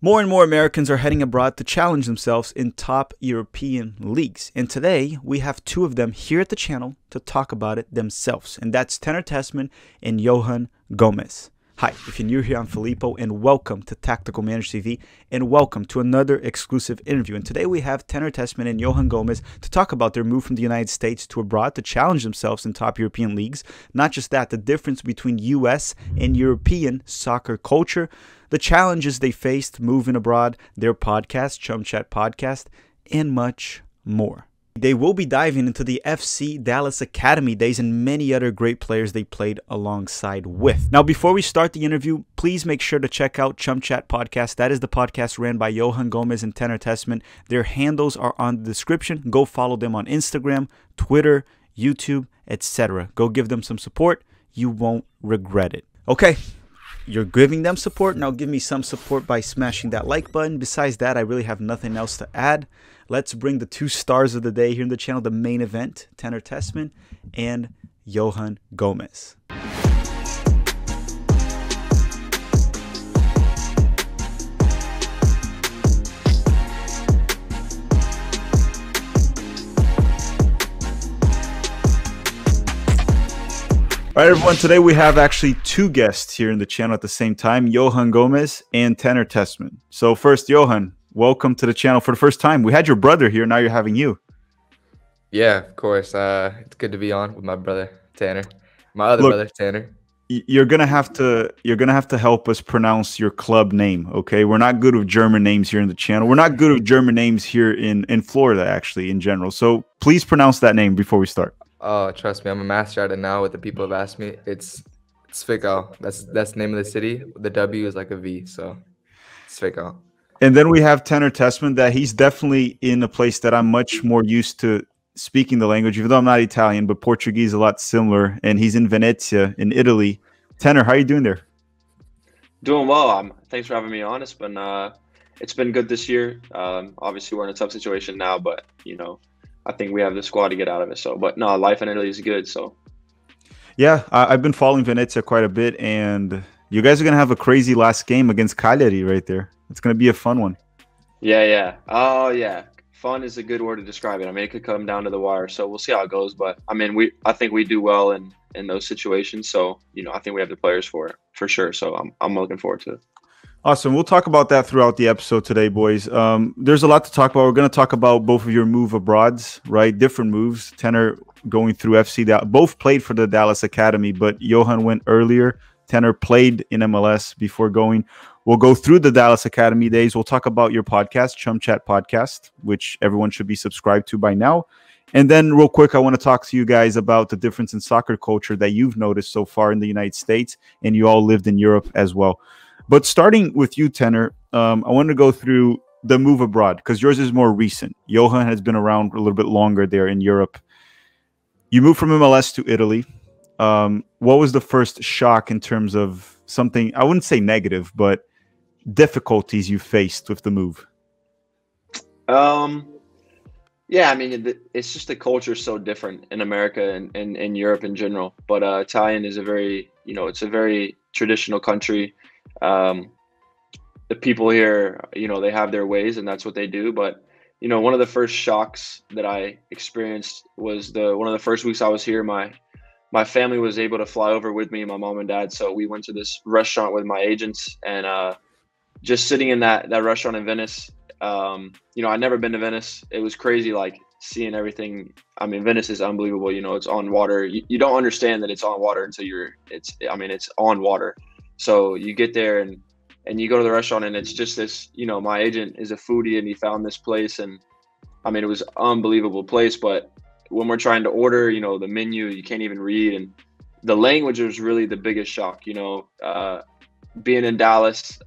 More and more Americans are heading abroad to challenge themselves in top European leagues. And today, we have two of them here at the channel to talk about it themselves. And that's Tessmann and Johan Gomez. Hi, if you're new here, I'm Filippo, and welcome to Tactical Manager TV, and welcome to another exclusive interview. And today we have Tessmann and Johan Gomez to talk about their move from the United States to abroad to challenge themselves in top European leagues. Not just that, the difference between US and European soccer culture, the challenges they faced moving abroad, their podcast, ChumChat Podcast, and much more. They will be diving into the FC Dallas Academy days and many other great players they played alongside with. Now, before we start the interview, please make sure to check out ChumChat Podcast. That is the podcast ran by Johan Gomez and Tessmann. Their handles are on the description. Go follow them on Instagram, Twitter, YouTube, etc. Go give them some support. You won't regret it. Okay. You're giving them support. Now give me some support by smashing that like button. Besides that, I really have nothing else to add. Let's bring the two stars of the day here in the channel, the main event, Tessmann and Johan Gomez. All right, everyone. Today we have actually two guests here in the channel at the same time, Johan Gomez and Tessmann. So first, Johan, welcome to the channel for the first time. We had your brother here. Now you're having you. Yeah, of course. It's good to be on with my brother, Tanner. My other brother, Tanner. You're gonna have to help us pronounce your club name, okay? We're not good with German names here in the channel. We're not good with German names here in Florida, actually, in general. So please pronounce that name before we start. Oh, trust me, I'm a master at it now. What the people have asked me, it's Zwickau. That's the name of the city. The W is like a V, so Zwickau. And then we have Tessmann, that he's definitely in a place that I'm much more used to speaking the language, even though I'm not Italian, but Portuguese a lot similar. And he's in Venezia, in Italy. Tanner, how are you doing there? Doing well. Thanks for having me on. It's been good this year. Obviously, we're in a tough situation now, but I think we have the squad to get out of it. So, but no, life in Italy is good. So, yeah, I've been following Venezia quite a bit, and you guys are gonna have a crazy last game against Cagliari right there. It's gonna be a fun one. Yeah. Oh, yeah. Fun is a good word to describe it. I mean, it could come down to the wire. So we'll see how it goes. But I mean, I think we do well in those situations. So I think we have the players for it for sure. So I'm looking forward to it. Awesome. We'll talk about that throughout the episode today, boys. There's a lot to talk about. We're going to talk about both of your move abroads, right? Different moves. Tanner going through FC. Both played for the Dallas Academy, but Johan went earlier. Tanner played in MLS before going. We'll go through the Dallas Academy days. We'll talk about your podcast, ChumChat Podcast, which everyone should be subscribed to by now. And then real quick, I want to talk to you guys about the difference in soccer culture that you've noticed so far in the United States, and you all lived in Europe as well. But starting with you, Tanner, I want to go through the move abroad because yours is more recent. Johan has been around a little bit longer there in Europe. You moved from MLS to Italy. What was the first shock in terms of something, I wouldn't say negative, but difficulties you faced with the move? Yeah, I mean, it's just the culture is so different in America and in Europe in general. But Italian is a very, it's a very traditional country. The people here, they have their ways and that's what they do. But, one of the first shocks that I experienced was one of the first weeks I was here, my family was able to fly over with me, my mom and dad. So we went to this restaurant with my agents and just sitting in that restaurant in Venice. I'd never been to Venice. It was crazy, like seeing everything. I mean, Venice is unbelievable. It's on water. You don't understand that it's on water until it's on water. So you get there and you go to the restaurant and it's just this, my agent is a foodie and he found this place and I mean, it was an unbelievable place. But when we're trying to order, the menu, you can't even read. And the language was really the biggest shock, being in Dallas,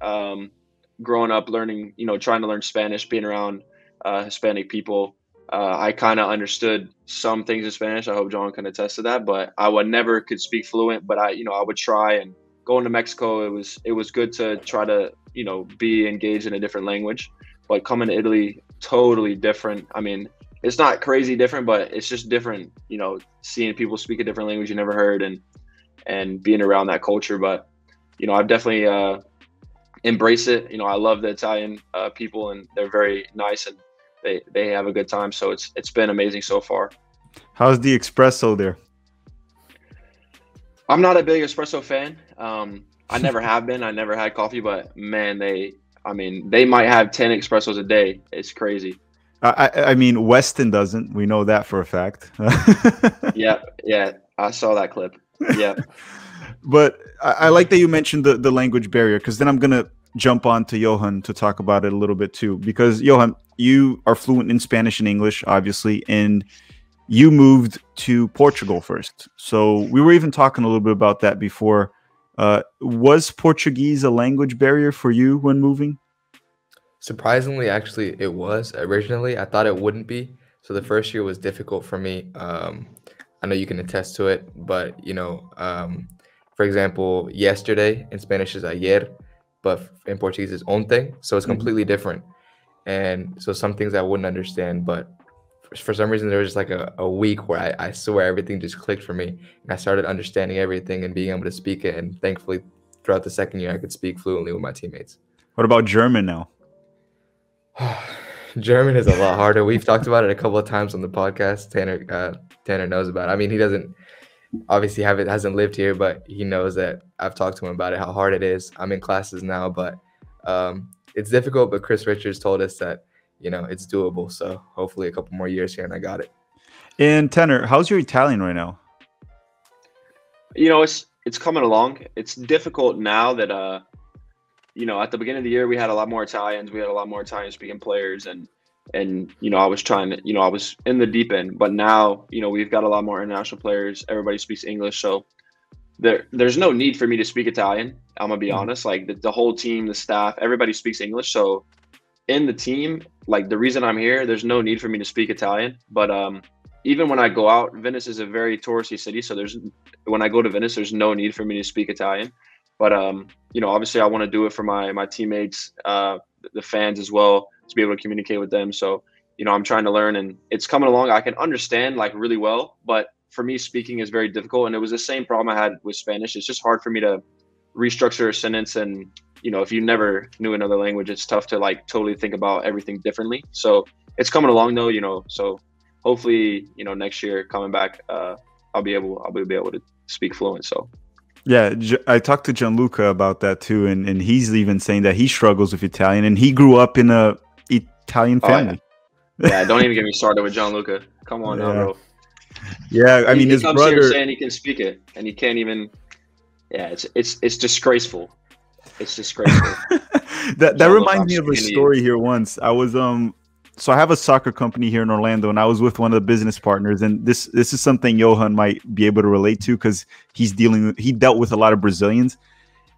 growing up, learning, trying to learn Spanish, being around Hispanic people. I kind of understood some things in Spanish. I hope John can attest to that, but I never could speak fluent, but I would try. And going to Mexico, it was good to try to, be engaged in a different language, but coming to Italy, totally different. I mean, it's not crazy different, but it's just different, seeing people speak a different language you never heard and being around that culture. But, I've definitely embrace it. You know, I love the Italian people, and they're very nice, and they have a good time. So it's been amazing so far. How's the espresso there? I'm not a big espresso fan. I never have been. I never had coffee, but man, they might have 10 espressos a day. It's crazy. I mean, Weston doesn't. We know that for a fact. Yeah, I saw that clip. Yeah. But I like that you mentioned the language barrier, because then I'm going to jump on to Johan to talk about it a little bit too. Because, Johan, you are fluent in Spanish and English, obviously, and you moved to Portugal first. So we were even talking a little bit about that before. Was Portuguese a language barrier for you when moving? Surprisingly, actually, it was originally. I thought it wouldn't be. So the first year was difficult for me. I know you can attest to it, but for example, yesterday in Spanish is ayer, but in Portuguese is ontem. So it's completely different. And so some things I wouldn't understand, but for some reason there was just like a week where I swear everything just clicked for me, and I started understanding everything and being able to speak it. And thankfully, throughout the second year, I could speak fluently with my teammates. What about German now? German is a lot harder. We've talked about it a couple of times on the podcast. Tanner knows about it. I mean, he doesn't obviously hasn't lived here, but he knows that I've talked to him about it, how hard it is. I'm in classes now, but it's difficult. But Chris Richards told us that it's doable. So hopefully a couple more years here, and I got it. And Tanner, how's your Italian right now? It's coming along. It's difficult now that at the beginning of the year, we had a lot more Italians. We had a lot more Italian-speaking players, and I was trying to, I was in the deep end. But now, we've got a lot more international players. Everybody speaks English, so there's no need for me to speak Italian. I'm gonna be honest. Like the whole team, the staff, everybody speaks English. So in the team, like the reason I'm here, there's no need for me to speak Italian. But even when I go out, Venice is a very touristy city, so when I go to Venice, there's no need for me to speak Italian. But obviously I want to do it for my teammates, the fans as well, to be able to communicate with them. So, I'm trying to learn, and it's coming along. I can understand like really well, but for me, speaking is very difficult. And it was the same problem I had with Spanish. It's just hard for me to restructure a sentence. And, if you never knew another language, it's tough to like totally think about everything differently. So it's coming along though, so hopefully, next year coming back, I'll be able to speak fluent. So. Yeah, I talked to Gianluca about that too, and he's even saying that he struggles with Italian, and he grew up in a Italian family. Yeah, don't even get me started with Gianluca. Come on now, bro. Yeah, I mean, his comes brother here saying he can speak it, and he can't even. Yeah, it's disgraceful. It's disgraceful. that reminds me of a story here. Once I was so I have a soccer company here in Orlando, and I was with one of the business partners, and this is something Johan might be able to relate to, because he dealt with a lot of Brazilians.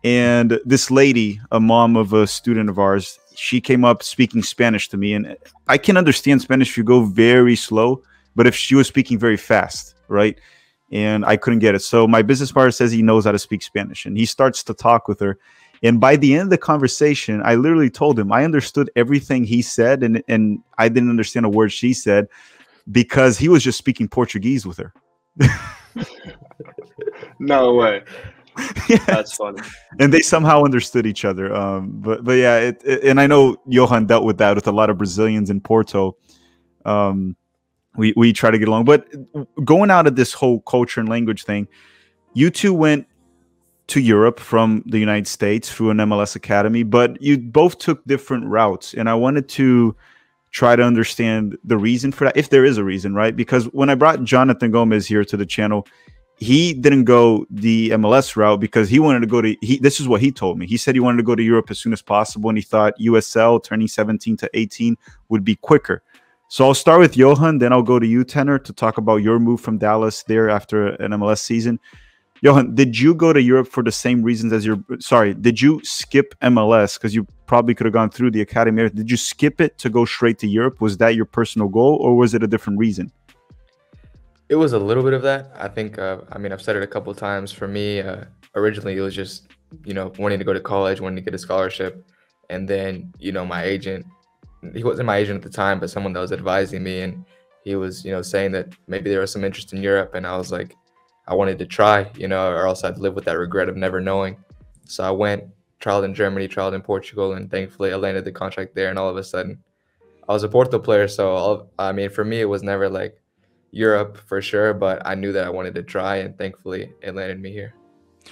And this lady, a mom of a student of ours, she came up speaking Spanish to me, and I can understand Spanish if you go very slow, but if she was speaking very fast, right? And I couldn't get it. So my business partner says he knows how to speak Spanish, and he starts to talk with her. And by the end of the conversation, I literally told him I understood everything he said, and I didn't understand a word she said, because he was just speaking Portuguese with her. No way. Yes. That's funny. And they somehow understood each other. But yeah, and I know Johan dealt with that with a lot of Brazilians in Porto. We try to get along. But going out of this whole culture and language thing, you two went to Europe from the United States through an MLS academy, but you both took different routes. And I wanted to try to understand the reason for that, if there is a reason, right? Because when I brought Jonathan Gomez here to the channel, he didn't go the MLS route because he wanted to go to, this is what he told me. He said he wanted to go to Europe as soon as possible, and he thought USL turning 17 to 18 would be quicker. So I'll start with Johan, then I'll go to you, Tanner, to talk about your move from Dallas there after an MLS season. Johan, did you go to Europe for the same reasons as did you skip MLS? Because you probably could have gone through the academy. Did you skip it to go straight to Europe? Was that your personal goal, or was it a different reason? It was a little bit of that. I think, I've said it a couple of times. For me, originally it was just, wanting to go to college, wanting to get a scholarship. And then, my agent, he wasn't my agent at the time, but someone that was advising me. And he was, saying that maybe there was some interest in Europe. And I was like, I wanted to try, or else I'd live with that regret of never knowing. So I went, trialed in Germany, trialed in Portugal, and thankfully I landed the contract there. And all of a sudden, I was a Porto player. So I mean, for me, it was never like Europe for sure, but I knew that I wanted to try, and thankfully it landed me here.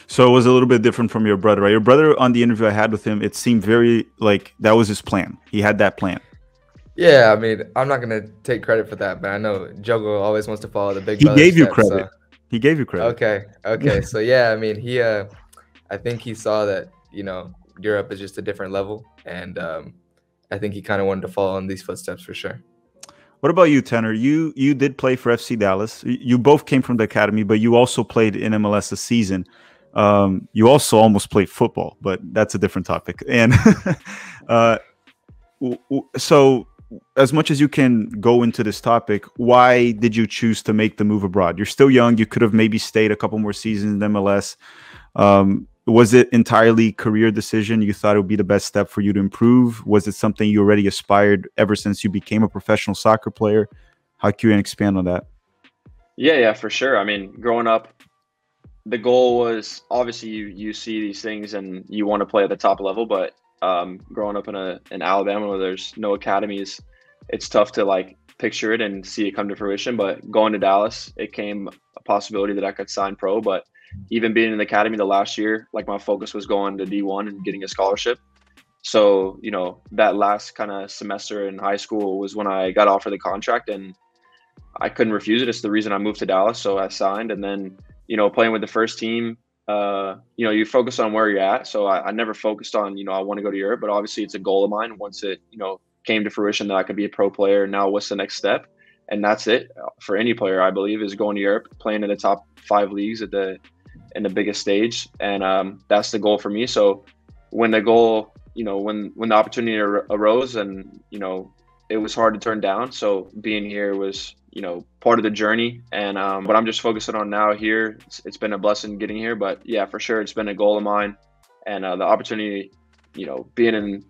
So it was a little bit different from your brother, right? Your brother, on the interview I had with him, it seemed very like that was his plan. He had that plan. Yeah, I mean, I'm not gonna take credit for that, but I know Jogo always wants to follow the big He brother gave you steps, credit. so. He gave you credit. Okay. So yeah, I mean, I think he saw that, Europe is just a different level, and I think he kind of wanted to follow in these footsteps for sure. What about you, Tanner? You did play for FC Dallas. You both came from the academy, but you also played in MLS a season. You also almost played football, but that's a different topic. And so, as much as you can go into this topic, why did you choose to make the move abroad? You're still young. You could have maybe stayed a couple more seasons in MLS. Was it entirely career decision? You thought it would be the best step for you to improve? Was it something you already aspired ever since you became a professional soccer player? How can you expand on that? Yeah, for sure. I mean, growing up, the goal was obviously you see these things and you want to play at the top level, but growing up in Alabama where there's no academies, it's tough to like picture it and see it come to fruition. But going to Dallas, it came a possibility that I could sign pro. But even being in the academy the last year, like my focus was going to D1 and getting a scholarship. So, that last kind of semester in high school was when I got offered the contract and I couldn't refuse it. It's the reason I moved to Dallas. So I signed, and then, playing with the first team, you focus on where you're at. So I never focused on, I want to go to Europe, but obviously it's a goal of mine. Once it, came to fruition that I could be a pro player, now what's the next step? And that's it for any player, I believe, is going to Europe, playing in the top 5 leagues in the biggest stage. And that's the goal for me. So when the goal, when the opportunity arose and, it was hard to turn down. So being here was, part of the journey. And what I'm just focusing on now here, it's been a blessing getting here. But yeah, for sure, it's been a goal of mine. And the opportunity, being in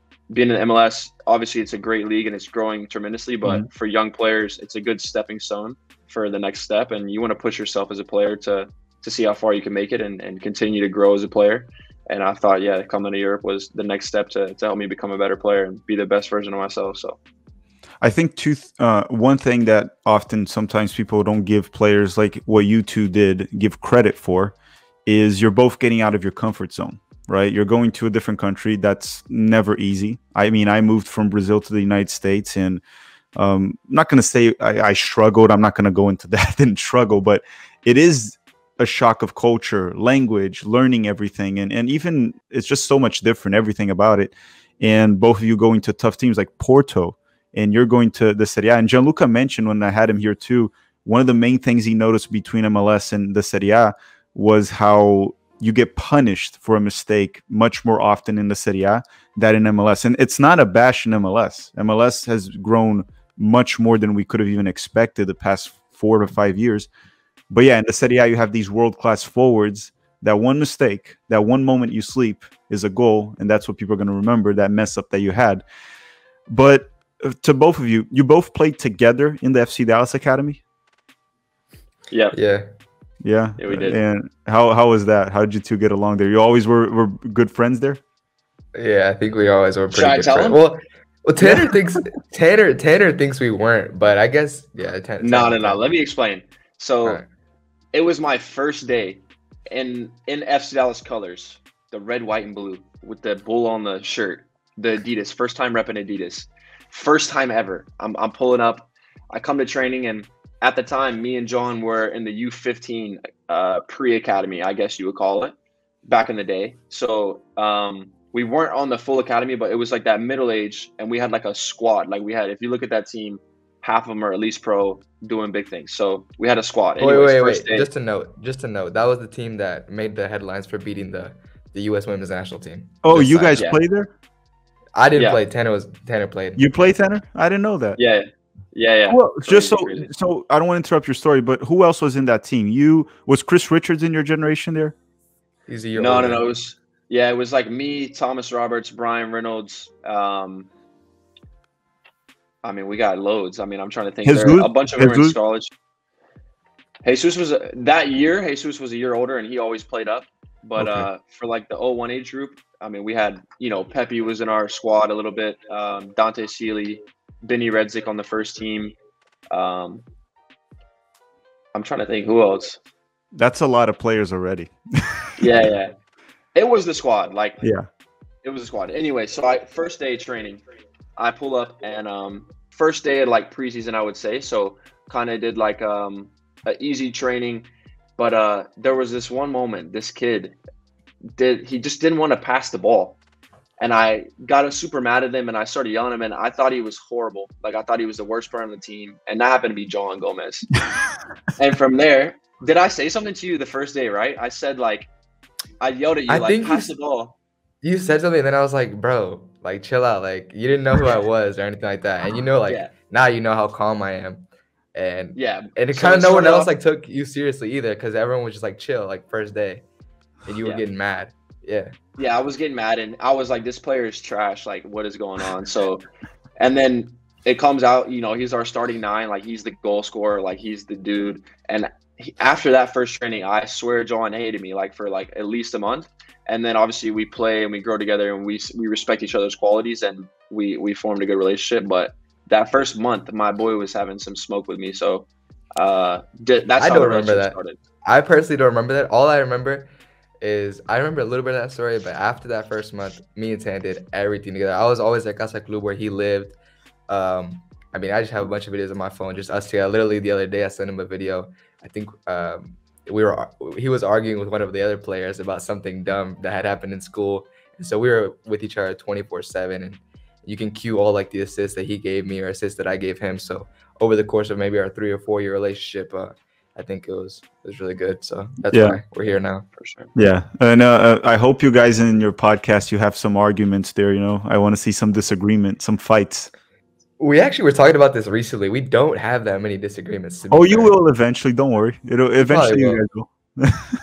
MLS, obviously it's a great league and it's growing tremendously. But for young players, it's a good stepping stone for the next step. And you want to push yourself as a player to see how far you can make it and continue to grow as a player. And I thought, yeah, coming to Europe was the next step to help me become a better player and be the best version of myself. So I think one thing that often sometimes people don't give players like what you two did give credit for is you're both getting out of your comfort zone, right? You're going to a different country. That's never easy. I mean, I moved from Brazil to the United States, and I'm not going to say I struggled. I'm not going to go into that. I didn't struggle, but it is a shock of culture, language, learning everything. And even it's just so much different, everything about it. And both of you going to tough teams like Porto, and you're going to the Serie A. And Gianluca mentioned when I had him here too, one of the main things he noticed between MLS and the Serie A was how you get punished for a mistake much more often in the Serie A than in MLS. And it's not a bash in MLS. MLS has grown much more than we could have even expected the past 4 to 5 years. But yeah, in the Serie A, you have these world-class forwards. That one mistake, that one moment you sleep is a goal, and that's what people are going to remember, that mess up that you had. But to both of you, you both played together in the FC Dallas Academy? Yeah, we did. And how was that? How did you two get along there? You always were good friends there? Yeah, I think we always were pretty Should I good tell friends. him? Well, Tanner thinks Tanner thinks we weren't, but I guess Tanner. No. Let me explain. So Right. It was my first day in FC Dallas colors, the red, white, and blue with the bull on the shirt, the Adidas. First time repping Adidas, first time ever. I'm pulling up. I come to training, and at the time, me and John were in the U15 pre-academy, I guess you would call it, back in the day. So we weren't on the full academy, but it was like that middle age, and we had like a squad. Like we had, if you look at that team, half of them are at least pro, doing big things. So we had a squad. Anyways, Wait. Just to note, that was the team that made the headlines for beating the U.S. Women's National Team. Oh, This you side. guys Yeah. played there? I didn't Yeah. play. Tanner played. You played, Tanner? I didn't know that. Yeah. Well, just Crazy. so I don't want to interrupt your story, but who else was in that team? Was Chris Richards in your generation there? He's a year No. older. It was like me, Thomas Roberts, Brian Reynolds. I mean, we got loads. I mean, I'm trying to think. Jesus? A bunch of them were in Jesus? college. Jesus was a year older, and he always played up. But Okay. for like the 01 age group, I mean, we had, Pepe was in our squad a little bit. Dante Sealy, Benny Redzik on the first team. I'm trying to think who else. That's a lot of players already. Yeah. It was the squad. Like, Yeah. it was a squad. Anyway, so first day of training, I pull up and first day of like preseason, I would say. So kind of did like a easy training, but there was this one moment. This kid he just didn't want to pass the ball, and I got super mad at him, and I started yelling at him, and I thought he was horrible. Like I thought he was the worst player on the team, and that happened to be Johan Gomez. And from there, did I say something to you the first day? Right? I said like, I yelled at you, like, pass the ball. You said something, and then I was like, bro, like, chill out. Like, you didn't know who I was or anything like that. And now you know how calm I am. And it kind of no one else like took you seriously either, because everyone was just like chill, like first day, and you were getting mad. Yeah, I was getting mad, and I was like, this player is trash. Like, what is going on? So, and then it comes out, he's our starting 9. Like, he's the goal scorer. Like, he's the dude. And after that first training, I swear John hated me like for like at least a month. And then obviously we play and we grow together, and we respect each other's qualities, and we formed a good relationship. But that first month, my boy was having some smoke with me. So that's I how don't the remember that. started. I personally don't remember that. All I remember is I remember a little bit of that story, but after that first month, me and Tan did everything together. I was always at Casa Club where he lived. I mean, I just have a bunch of videos on my phone, just us together. Literally the other day, I sent him a video. I think he was arguing with one of the other players about something dumb that had happened in school, and so we were with each other 24/7. And you can cue all like the assists that he gave me or assists that I gave him. So over the course of maybe our 3 or 4 year relationship, I think it was really good. So that's why we're here now. For sure. Yeah, and I hope you guys in your podcast you have some arguments there. I want to see some disagreement, some fights. We actually were talking about this recently. We don't have that many disagreements. You will eventually. Don't worry. It'll eventually. You guys will.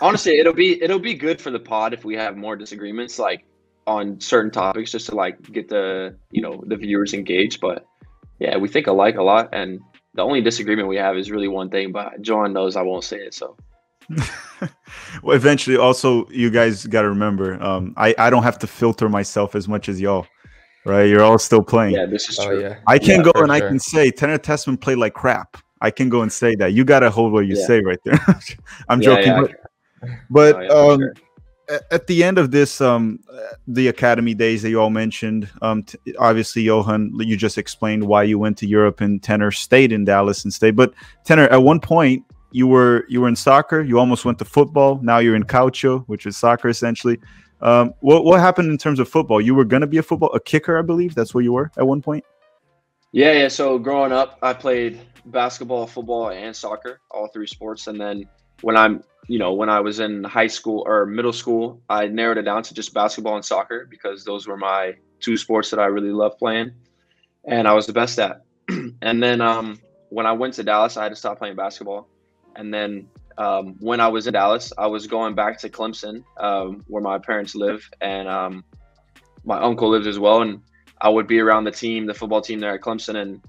Honestly, it'll be good for the pod if we have more disagreements, like on certain topics, just to like get the the viewers engaged. But yeah, we think alike a lot, and the only disagreement we have is really one thing. But John knows I won't say it, so. Well, eventually, also you guys got to remember, I don't have to filter myself as much as y'all. Right, you're all still playing. Yeah, this is true. Yeah. I can go and I can say Tanner Tessmann played like crap. I can go and say that. You gotta hold what you say right there. I'm joking, but sure. At the end of this, the academy days that you all mentioned, obviously Johan, you just explained why you went to Europe, and Tanner stayed in Dallas and stayed. But Tanner, at one point you were in soccer. You almost went to football. Now you're in Caucho, which is soccer essentially. What happened in terms of football? You were going to be a kicker, I believe. That's where you were at one point. Yeah. So growing up, I played basketball, football, and soccer, all 3 sports. And then when I was in high school or middle school, I narrowed it down to just basketball and soccer, because those were my 2 sports that I really loved playing, and I was the best at. And then when I went to Dallas, I had to stop playing basketball. And then when I was in Dallas, I was going back to Clemson, where my parents live, and my uncle lives as well. And I would be around the football team there at Clemson, and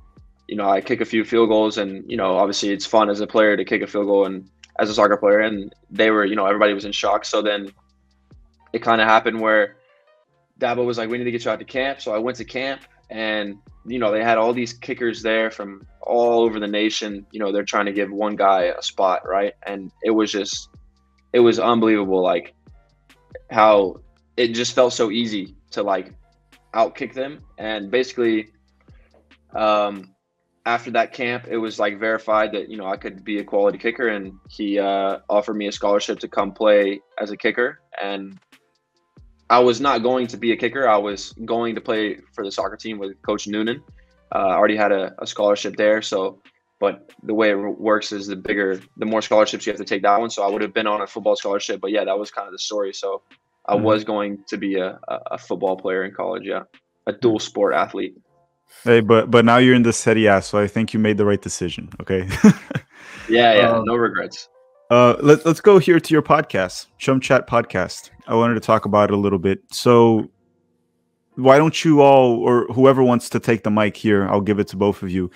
I kick a few field goals, and obviously it's fun as a player to kick a field goal and as a soccer player. And they were, everybody was in shock. So then it kind of happened where Dabo was like, we need to get you out to camp. So I went to camp, and they had all these kickers there from all over the nation. They're trying to give one guy a spot, right? And it was unbelievable, like how it just felt so easy to like outkick them. And basically, after that camp, it was like verified that I could be a quality kicker, and he offered me a scholarship to come play as a kicker. And I was not going to be a kicker. I was going to play for the soccer team with Coach Noonan. I already had a scholarship there. So, but the way it works is the more scholarships you have to take that one. So I would have been on a football scholarship. But yeah, that was kind of the story. So I was going to be a football player in college. Yeah, a dual sport athlete. Hey, but now you're in the Serie A, so I think you made the right decision. Okay. Yeah, no regrets. Let's go here to your podcast, ChumChat Podcast. I wanted to talk about it a little bit. So why don't you all, or whoever wants to take the mic here, I'll give it to both of you.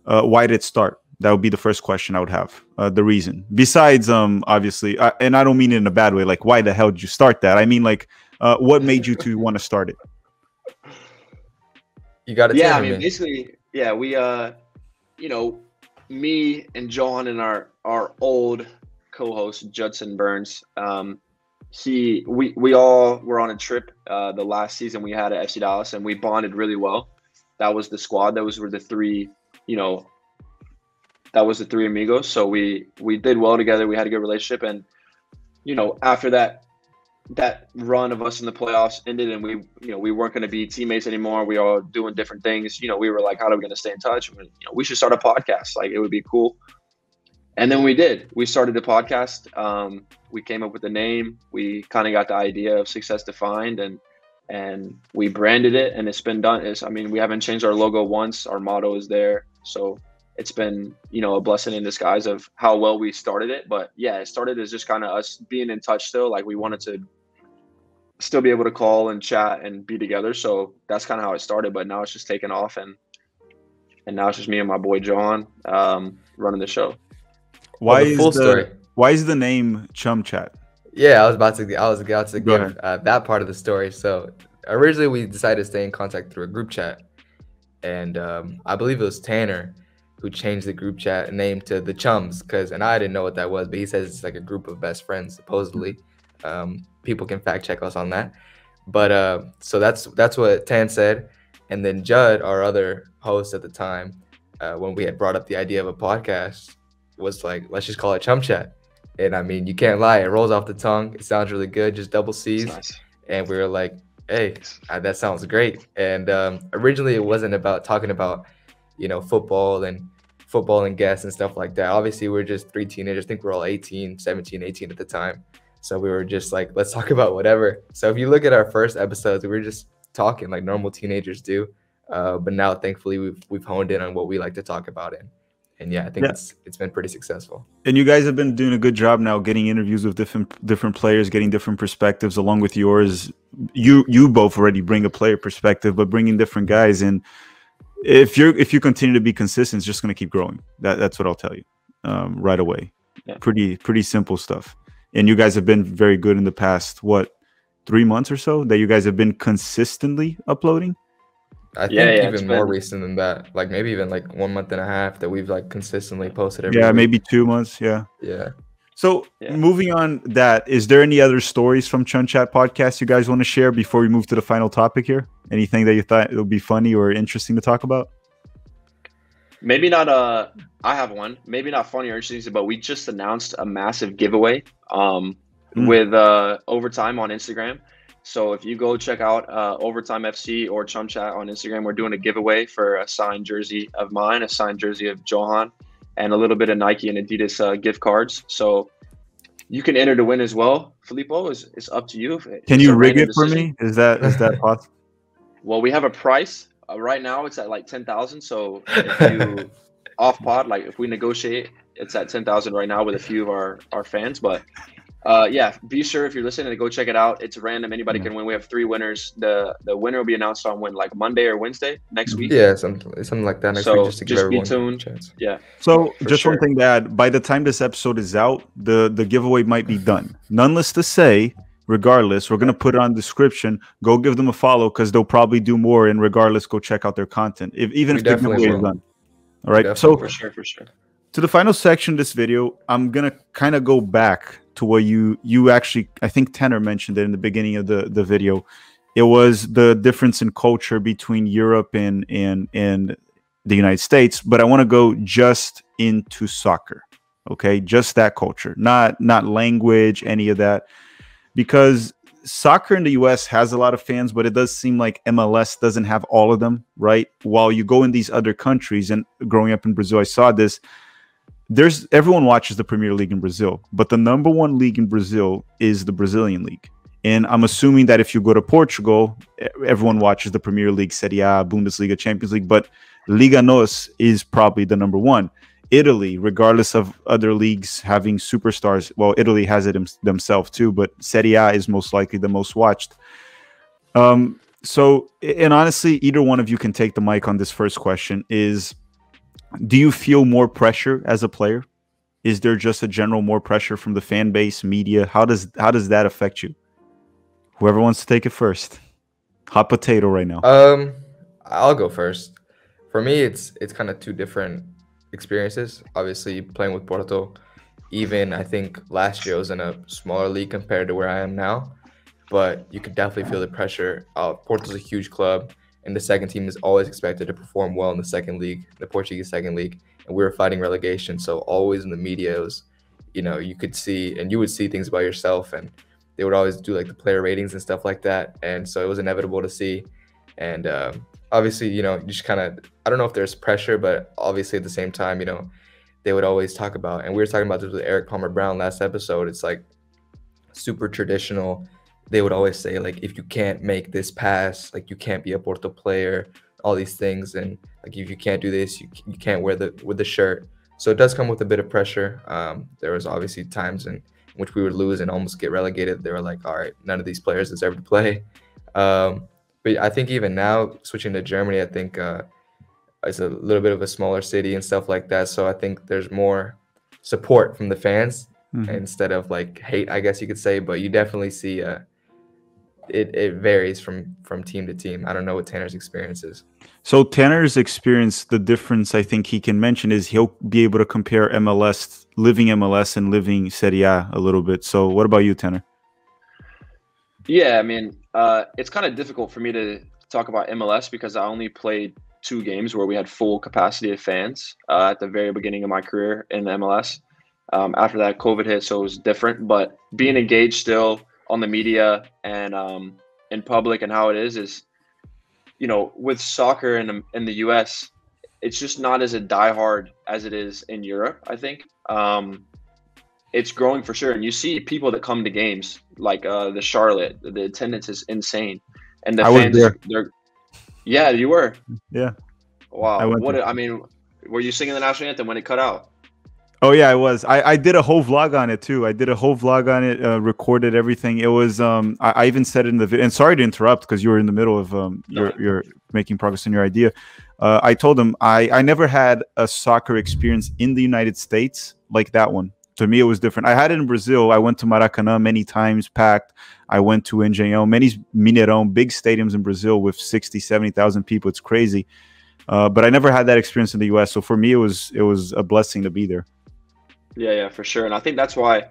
Why did it start? That would be the first question I would have. The reason, besides obviously, and I don't mean it in a bad way. Like, why the hell did you start that? I mean, like, What made you to want to start it? You got to Yeah, tell I mean, me. basically, yeah, we you know, me and Johan and our old co-host Judson Burns, we all were on a trip the last season we had at FC Dallas, and we bonded really well. That was the squad. Those were the three, you know, that was the three amigos. So we did well together. We had a good relationship, and you know, after that run of us in the playoffs ended, and we weren't going to be teammates anymore. We all doing different things. You know, we were like, how are we going to stay in touch? We should start a podcast. Like, it would be cool. And then we did. We started the podcast. We came up with the name. We kind of got the idea of Success Defined, and we branded it, and it's been done. We haven't changed our logo once. Our motto is there. So it's been, a blessing in disguise of how well we started it. But yeah, it started as just kind of us being in touch still. Like, we wanted to still be able to call and chat and be together. So that's kind of how it started. But now it's just taken off, and now it's just me and my boy Johan running the show. Why the full story? Why is the name ChumChat? Yeah, I was about to give that part of the story. So originally we decided to stay in contact through a group chat, and I believe it was Tanner who changed the group chat name to the Chums, and I didn't know what that was, but he says it's like a group of best friends supposedly. People can fact check us on that, but so that's what Tan said, and then Judd, our other host at the time, when we had brought up the idea of a podcast, was like, let's just call it ChumChat. And I mean, you can't lie, it rolls off the tongue. It sounds really good, just double C's. Nice. And we were like, hey, that sounds great. And originally it wasn't about talking about, football and guests and stuff like that. Obviously, we're just three teenagers. I think we're all 18 at the time. So we were just like, let's talk about whatever. So if you look at our first episodes, we were just talking like normal teenagers do. But now, thankfully, we've honed in on what we like to talk about. And yeah, I think it's been pretty successful. And you guys have been doing a good job now getting interviews with different players, getting different perspectives along with yours. You both already bring a player perspective, but bringing different guys in. If you continue to be consistent, it's just going to keep growing. That's what I'll tell you right away. Yeah. Pretty simple stuff. And you guys have been very good in the past, 3 months or so that you guys have been consistently uploading? I think even more recent than that, like maybe even like 1 month and a half that we've like consistently posted every week. Maybe 2 months. Yeah. So moving on, is there any other stories from ChumChat Podcast you guys want to share before we move to the final topic here? Anything that you thought it would be funny or interesting to talk about? Maybe not. I have one. Maybe not funny or interesting, but we just announced a massive giveaway with Overtime on Instagram. So if you go check out Overtime FC or ChumChat on Instagram, we're doing a giveaway for a signed jersey of mine, a signed jersey of Johan, and a little bit of Nike and Adidas gift cards. So you can enter to win as well. Filippo, it's up to you. Can you rig it for me? Is that possible? Well, we have a price. Right now it's at like 10,000. So if you off pod, like if we negotiate, it's at 10,000 right now with a few of our fans. But be sure if you're listening to go check it out. It's random. Anybody can win. We have 3 winners. The winner will be announced on like Monday or Wednesday next week. Yeah, something like that next week, just to give everyone be tuned. A chance. Yeah. So just one thing to add, by the time this episode is out, the giveaway might be done. Nonetheless to say, regardless, we're going to put it on description. Go give them a follow because they'll probably do more, and regardless, go check out their content. If the giveaway is done. All right. So for sure. To the final section of this video, I'm going to kind of go back to what you actually, I think Tanner mentioned it in the beginning of the video. It was the difference in culture between Europe and the United States, but I want to go just into soccer. Okay, just that culture, not language, any of that, because soccer in the US has a lot of fans, but it does seem like MLS doesn't have all of them, right? While you go in these other countries, and growing up in Brazil, I saw this. Everyone watches the Premier League in Brazil, but the number 1 league in Brazil is the Brazilian league. And I'm assuming that if you go to Portugal, everyone watches the Premier League, Serie A, Bundesliga, Champions League, but Liga NOS is probably the number 1. Italy, regardless of other leagues having superstars, well, Italy has it themselves too, but Serie A is most likely the most watched. So, and honestly, either one of you can take the mic on this first question is, do you feel more pressure as a player? Is there just a general more pressure from the fan base, media? How does that affect you? Whoever wants to take it first. Hot potato right now. I'll go first. For me, it's kind of two different experiences. Obviously, playing with Porto, even I think last year I was in a smaller league compared to where I am now, but you could definitely feel the pressure. Porto's a huge club, and the second team is always expected to perform well in the second league, the Portuguese second league, and we were fighting relegation. So always in the media, it was, you could see and you would see things about yourself, and they would always do like the player ratings and stuff like that, and so it was inevitable to see. And obviously, you just kind of, I don't know if there's pressure, but obviously at the same time, they would always talk about, and we were talking about this with Eric Palmer Brown last episode. It's like super traditional. They would always say, like, if you can't make this pass, like, you can't be a Porto player, all these things. And like, if you can't do this, you can't wear the shirt. So it does come with a bit of pressure. There was obviously times in which we would lose and almost get relegated. They were like, all right, none of these players deserve to play. But I think even now, switching to Germany, I think it's a little bit of a smaller city and stuff like that. So I think there's more support from the fans instead of like hate, I guess you could say. But you definitely see it varies from team to team. I don't know what Tanner's experience is. So Tanner's experience, the difference I think he can mention is he'll be able to compare living MLS and living Serie A a little bit. So what about you, Tanner? Yeah, I mean, it's kind of difficult for me to talk about MLS because I only played 2 games where we had full capacity of fans at the very beginning of my career in MLS. After that, COVID hit, so it was different. But being engaged still on the media and in public and how it is, with soccer in the US, it's just not as a diehard as it is in Europe, I think. It's growing for sure. And you see people that come to games like the Charlotte, the attendance is insane. And the fans, yeah, you were. Yeah. Wow. Were you singing the national anthem when it cut out? Oh yeah, I was. I did a whole vlog on it too. I did a whole vlog on it, recorded everything. It was I even said it in the video, and sorry to interrupt because you were in the middle of you're making progress in your idea. I told him I never had a soccer experience in the United States like that one. To me, it was different. I had it in Brazil. I went to Maracanã many times, packed. I went to Engenhão, many Mineirão, big stadiums in Brazil with 60, 70,000 people. It's crazy. But I never had that experience in the US. So for me, it was a blessing to be there. Yeah, for sure. And I think that's why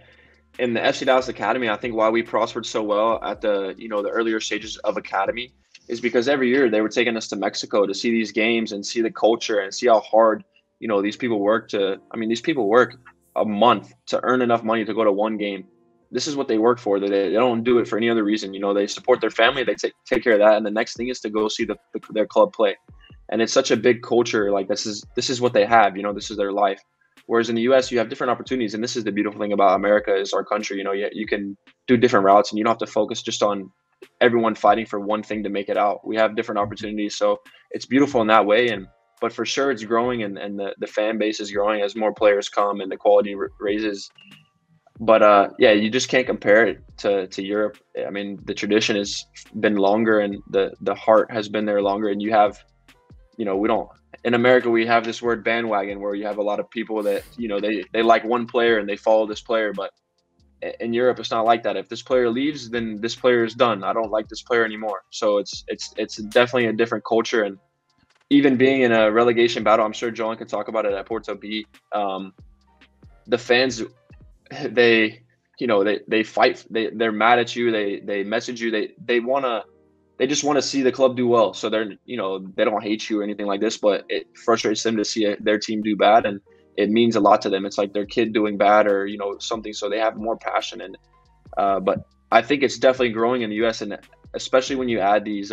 in the FC Dallas Academy, I think why we prospered so well at the earlier stages of Academy is because every year they were taking us to Mexico to see these games and see the culture and see how hard, these people work these people work a month to earn enough money to go to one game. This is what they work for. They don't do it for any other reason. They support their family. They take care of that. And the next thing is to go see their club play. And it's such a big culture. Like this is what they have, this is their life. Whereas in the US, you have different opportunities. And this is the beautiful thing about America is our country. You can do different routes and you don't have to focus just on everyone fighting for one thing to make it out. We have different opportunities. So it's beautiful in that way. But for sure, it's growing and the fan base is growing as more players come and the quality raises. But you just can't compare it to Europe. I mean, the tradition has been longer and the heart has been there longer. And you have, we don't, in America, we have this word bandwagon where you have a lot of people that, they like one player and they follow this player. But in Europe, it's not like that. If this player leaves, then this player is done. I don't like this player anymore. So it's definitely a different culture. And even being in a relegation battle, I'm sure Johan could talk about it at Porto B. The fans, they fight. They're mad at you. They message you. They just want to see the club do well. So they're they don't hate you or anything like this, but it frustrates them to see their team do bad, and it means a lot to them. It's like their kid doing bad or something. So they have more passion in it. But I think it's definitely growing in the US, and especially when you add these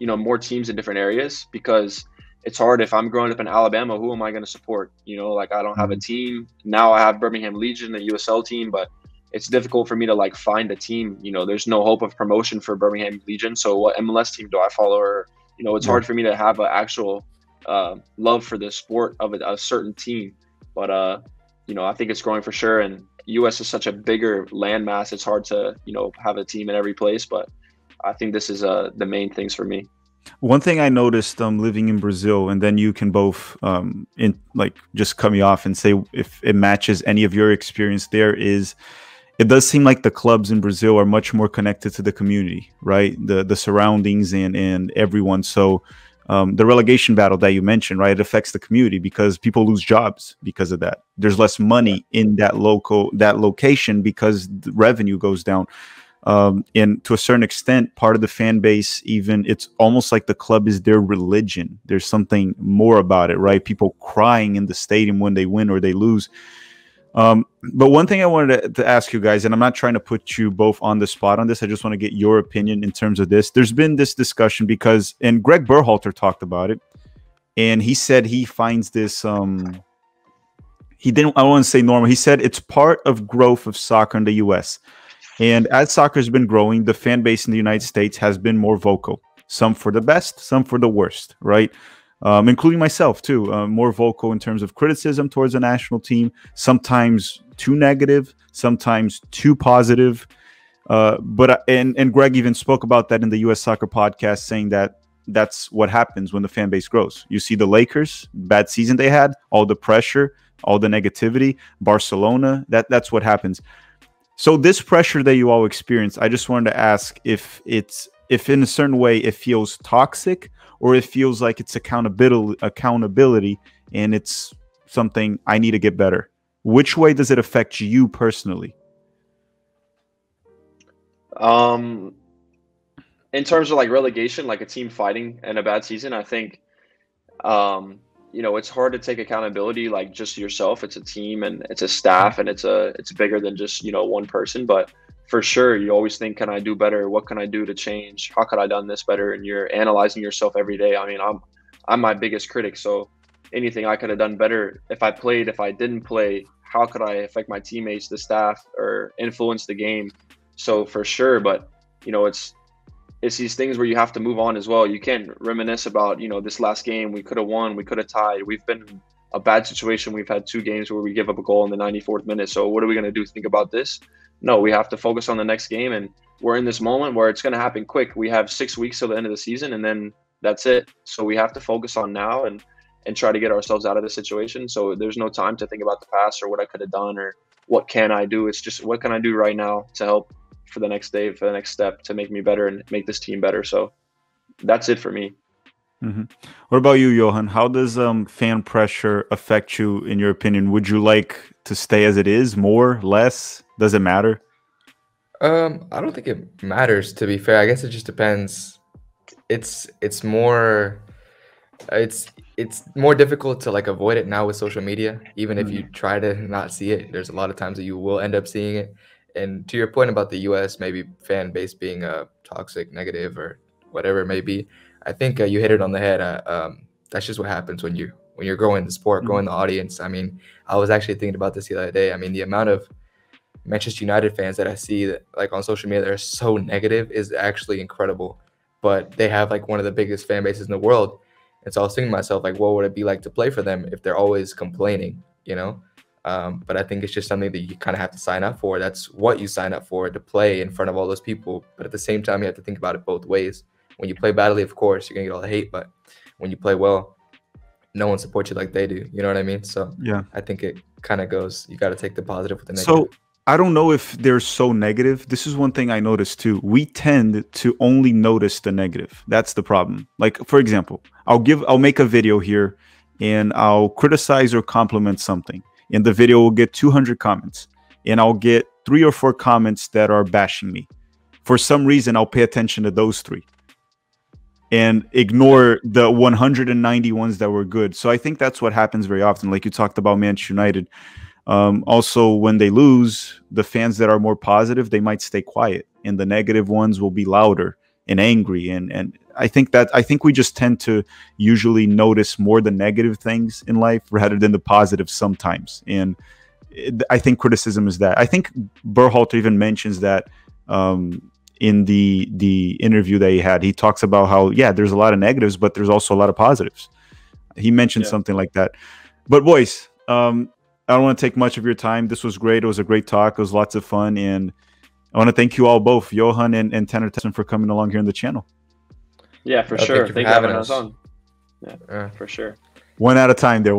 more teams in different areas, because it's hard. If I'm growing up in Alabama, who am I going to support? Like I don't have a team. Now I have Birmingham Legion, the USL team, but it's difficult for me to find a team. There's no hope of promotion for Birmingham Legion. So what MLS team do I follow? Or, it's hard for me to have an actual love for the sport of a certain team. But, I think it's growing for sure. And US is such a bigger landmass. It's hard to, have a team in every place, but I think this is the main things for me. One thing I noticed living in Brazil, and then you can both just cut me off and say if it matches any of your experience there, is it does seem like the clubs in Brazil are much more connected to the community, right? The surroundings and everyone. So the relegation battle that you mentioned, right? It affects the community because people lose jobs because of that. There's less money in that location because the revenue goes down. And to a certain extent, part of the fan base, even it's almost like the club is their religion. There's something more about it, right? People crying in the stadium when they win or they lose. But one thing I wanted to ask you guys, and I'm not trying to put you both on the spot on this, I just want to get your opinion in terms of this. There's been this discussion because, and Greg Berhalter talked about it, and he said he finds this, I don't want to say normal. He said it's part of growth of soccer in the US. And as soccer has been growing, the fan base in the United States has been more vocal, some for the best, some for the worst, right? Including myself too, more vocal in terms of criticism towards the national team, sometimes too negative, sometimes too positive. But Greg even spoke about that in the US Soccer Podcast, saying that that's what happens when the fan base grows. You see the Lakers, bad season they had, all the pressure, all the negativity, Barcelona, that's what happens. So this pressure that you all experience, I just wanted to ask if in a certain way it feels toxic, or it feels like it's accountability and it's something I need to get better. Which way does it affect you personally? In terms of like relegation, like a team fighting and a bad season, I think, it's hard to take accountability like just yourself. It's a team and it's a staff and it's bigger than just, one person. But for sure, you always think, can I do better? What can I do to change? How could I done this better? And you're analyzing yourself every day. I mean, I'm my biggest critic. So anything I could have done better, if I played, if I didn't play, how could I affect my teammates, the staff, or influence the game? So for sure, but it's these things where you have to move on as well. You can't reminisce about, this last game, we could have won, we could have tied. We've been in a bad situation. We've had 2 games where we give up a goal in the 94th minute. So what are we going to do? Think about this? No, we have to focus on the next game. And we're in this moment where it's going to happen quick. We have 6 weeks till the end of the season, and then that's it. So we have to focus on now and try to get ourselves out of the situation. So there's no time to think about the past or what I could have done or what can I do. It's just, what can I do right now to help for the next day, for the next step, to make me better and make this team better. So that's it for me. Mm-hmm. What about you, Johan? How does fan pressure affect you, in your opinion? Would you like to stay as it is, more, less? Does it matter? I don't think it matters, to be fair. I guess it just depends. It's more difficult to like avoid it now with social media. Even if you try to not see it, there's a lot of times that you will end up seeing it. And to your point about the US, maybe fan base being toxic, negative, or whatever it may be, I think you hit it on the head. That's just what happens when you're growing the sport, growing the audience. I mean, I was actually thinking about this the other day. I mean, the amount of Manchester United fans that I see that like on social media that are so negative is actually incredible. But they have like one of the biggest fan bases in the world. And so I was thinking to myself, like, what would it be like to play for them if they're always complaining, But I think it's just something that you kind of have to sign up for. That's what you sign up for, to play in front of all those people. But at the same time, you have to think about it both ways. When you play badly, of course, you're going to get all the hate. But when you play well, no one supports you like they do. You know what I mean? So yeah, I think it kind of goes, you got to take the positive with the negative. So I don't know if they're so negative. This is one thing I noticed too. We tend to only notice the negative. That's the problem. Like, for example, I'll make a video here and I'll criticize or compliment something. And the video will get 200 comments. And I'll get 3 or 4 comments that are bashing me. For some reason, I'll pay attention to those 3 and ignore the 190 ones that were good. So I think that's what happens very often. Like you talked about Manchester United. Also, when they lose, the fans that are more positive, they might stay quiet. And the negative ones will be louder and angry. And I think we just tend to usually notice more the negative things in life rather than the positive sometimes. And I think criticism is that. I think Berhalter even mentions that in the interview that he had. He talks about how, there's a lot of negatives, but there's also a lot of positives. He mentioned something like that. But boys, I don't want to take much of your time. This was great. It was a great talk. It was lots of fun. And I want to thank you all both, Johan and Tanner Tessmann, for coming along here on the channel. Yeah, for sure. Thank you for having us on. Yeah, for sure. One at a time there.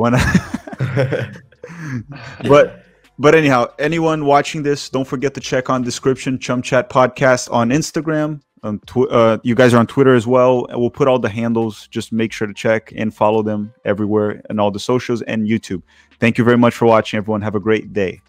But But anyhow, anyone watching this, don't forget to check on description ChumChat Podcast on Instagram. You guys are on Twitter as well. We'll put all the handles. Just make sure to check and follow them everywhere and all the socials and YouTube. Thank you very much for watching, everyone. Have a great day.